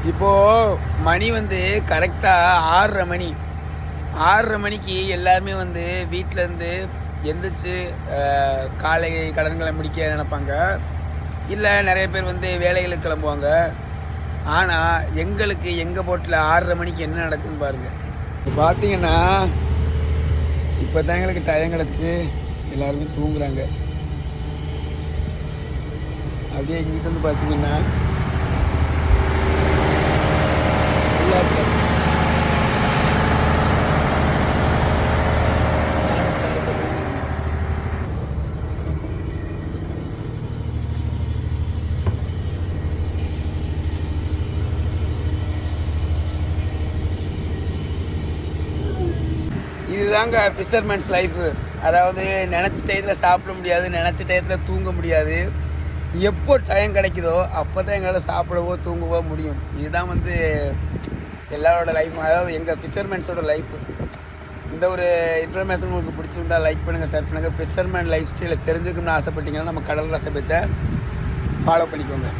இப்போது மணி வந்து கரெக்டாக 6:30 மணி. 6:30 மணிக்கு எல்லாருமே வந்து வீட்டிலேருந்து எந்திரிச்சு காலை கடன்களை முடிக்க நினைப்பாங்க. இல்லை நிறைய பேர் வந்து வேலைகளுக்கு கிளம்புவாங்க. ஆனால் எங்களுக்கு எங்கள் போட்டில் 6:30 மணிக்கு என்ன நடக்குதுன்னு பாருங்கள். இப்போ பார்த்தீங்கன்னா இப்போ தான் எங்களுக்கு டைம் கிடச்சி எல்லாருமே தூங்குறாங்க. அப்படியே இங்கிட்ட வந்து பார்த்தீங்கன்னா இதுதாங்க ஃபிஷர்மேன்ஸ் லைஃபு. அதாவது நினச்ச டயத்தில் சாப்பிட முடியாது, நினச்ச டயத்தில் தூங்க முடியாது. எப்போ டைம் கிடைக்குதோ அப்போ தான் எங்களால் சாப்பிடவோ தூங்கவோ முடியும். இதுதான் வந்து எல்லாரோட லைஃப், அதாவது எங்கள் ஃபிஷர்மேன்ஸோட லைஃபு. இந்த ஒரு இன்ஃபர்மேஷன் உங்களுக்கு பிடிச்சிருந்தா லைக் பண்ணுங்கள், ஷேர் பண்ணுங்கள். ஃபிஷர்மேன் லைஃப் ஸ்டைலை தெரிஞ்சுக்கணும்னு ஆசைப்பட்டீங்கன்னா நம்ம கடல் ரச பேச்சை ஃபாலோ பண்ணிக்கோங்க.